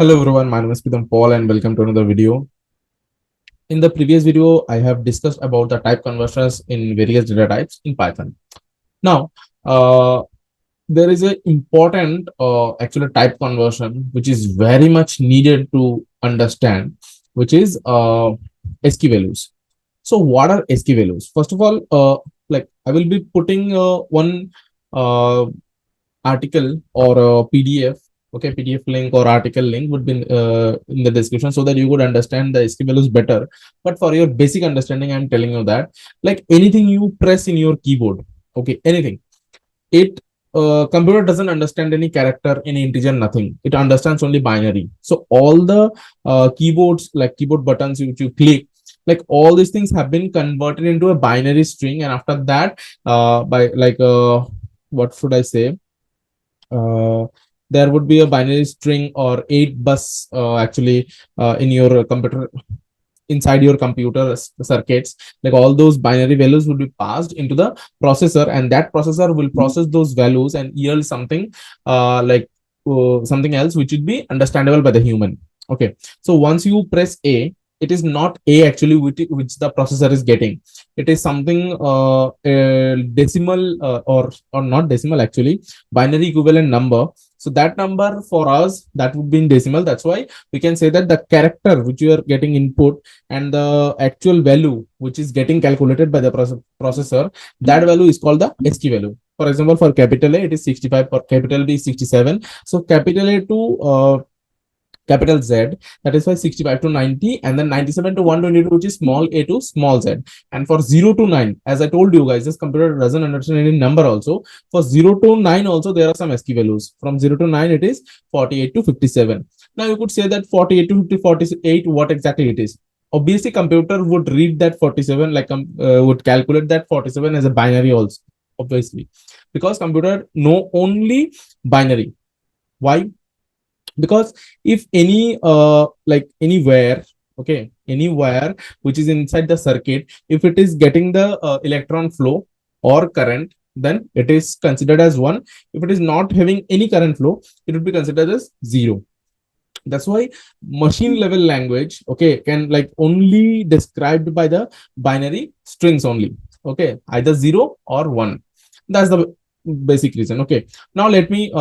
Hello everyone, my name is Pritam Paul and welcome to another video. In the previous video, I have discussed about the type conversions in various data types in Python. Now, there is an important actually type conversion which is very much needed to understand, which is ASCII values. So what are ASCII values? First of all, like I will be putting one uh, article or a PDF. Okay, PDF link or article link would be in the description so that you would understand the ASCII values better. But for your basic understanding, I'm telling you that like anything you press in your keyboard, okay, anything, it computer doesn't understand any character, any integer, nothing. It understands only binary. So all the keyboards, like keyboard buttons which you click, like all these things have been converted into a binary string, and after that, by like what should I say? There would be a binary string or 8 bus actually in your computer, inside your computer circuits. Like all those binary values will be passed into the processor, and that processor will process those values and yield something something else which would be understandable by the human. Okay, so once you press A, it is not A actually which the processor is getting. It is something decimal or not decimal, actually binary equivalent number. So that number for us, that would be in decimal. That's why we can say that the character which you are getting input and the actual value which is getting calculated by the processor, that value is called the ASCII value. For example, for capital A, it is 65, for capital B, 67. So capital A to capital Z, that is why 65 to 90, and then 97 to 122, which is small a to small z. And for 0 to 9, as I told you guys, this computer doesn't understand any number also. For 0 to 9 also, there are some ASCII values. From 0 to 9, it is 48 to 57. Now you could say that 48 to 50, 48, what exactly it is? Obviously, computer would read that 47, like would calculate that 47 as a binary also, obviously, because computer know only binary. Why? Because if any like anywhere, okay, anywhere which is inside the circuit, if it is getting the electron flow or current, then it is considered as 1. If it is not having any current flow, it would be considered as 0. That's why machine level language, okay, can like only described by the binary strings only. Okay, either 0 or 1. That's the basic reason. Okay, now let me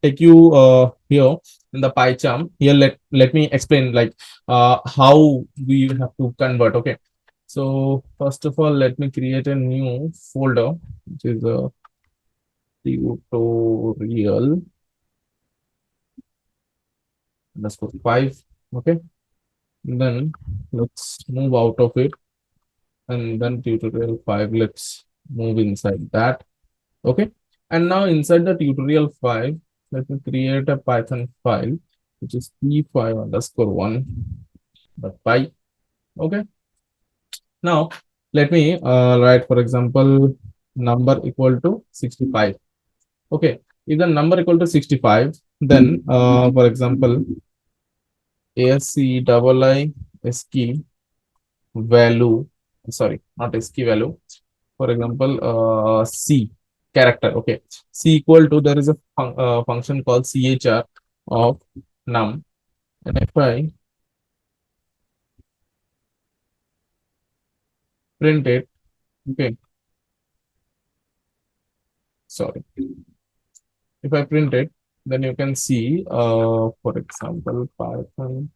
take you here in the PyCharm. Here let me explain like how we have to convert. Okay, so first of all, let me create a new folder, which is a tutorial underscore 5. Okay, then let's move out of it, and then tutorial 5, let's move inside that. Okay, and now inside the tutorial 5, let me create a Python file, which is p5 underscore 1 dot py. Okay, now let me write, for example, number equal to 65. Okay, if the number equal to 65, then for example, ASCII ASCII value, sorry, not ASCII value, for example, C character. Okay, C equal to, there is a function called chr of num, and if I print it, okay, sorry, if I print it, then you can see, for example, Python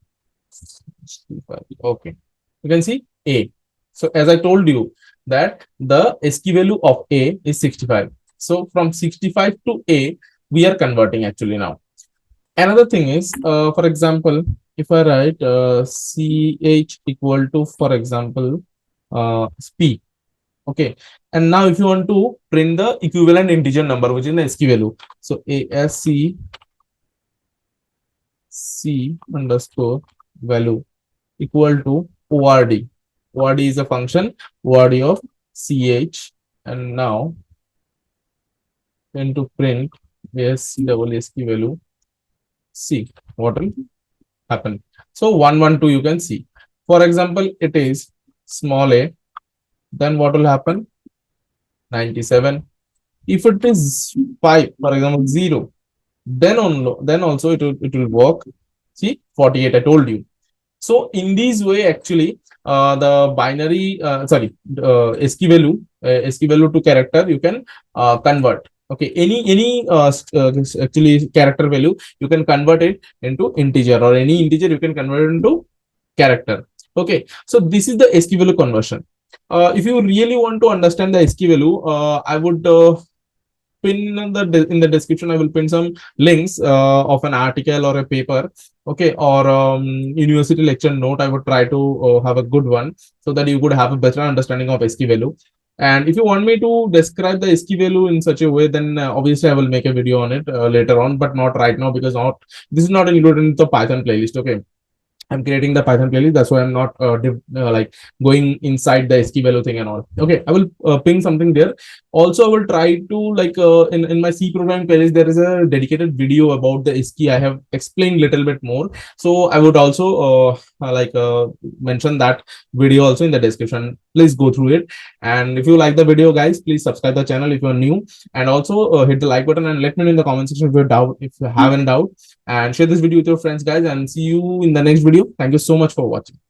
65. Okay, you can see A. So as I told you that the ASCII value of A is 65. So from 65 to A, we are converting actually now. Another thing is, for example, if I write ch equal to, for example, p. Okay, and now if you want to print the equivalent integer number, which is the ASCII value, so ASCII C underscore value equal to ORD. ORD is a function, ORD of ch, and now into print ASCII value C. What will happen? So 112 you can see. For example, it is small a, then what will happen? 97. If it is 5, for example, 0, then also it will work. See, 48, I told you. So in this way, actually, the binary, ASCII value to character, you can convert. Okay, any actually character value, you can convert it into integer, or any integer you can convert it into character. Okay, so this is the ASCII value conversion. If you really want to understand the ASCII value, I would pin in the description. I will pin some links of an article or a paper, okay, or university lecture note. I would try to have a good one, so that you could have a better understanding of ASCII value. And if you want me to describe the ASCII value in such a way, then obviously I will make a video on it later on, but not right now, because not this is not included in the Python playlist. Okay, I'm creating the Python playlist. That's why I'm not like going inside the ASCII value thing and all. Okay, I will ping something there. Also, I will try to like in my C programming playlist, there is a dedicated video about the ASCII. I have explained little bit more. So I would also mention that video also in the description. Please go through it. And if you like the video, guys, please subscribe the channel if you are new, and also hit the like button and let me know in the comment section if you have any doubt, and share this video with your friends, guys, and see you in the next video. Thank you so much for watching.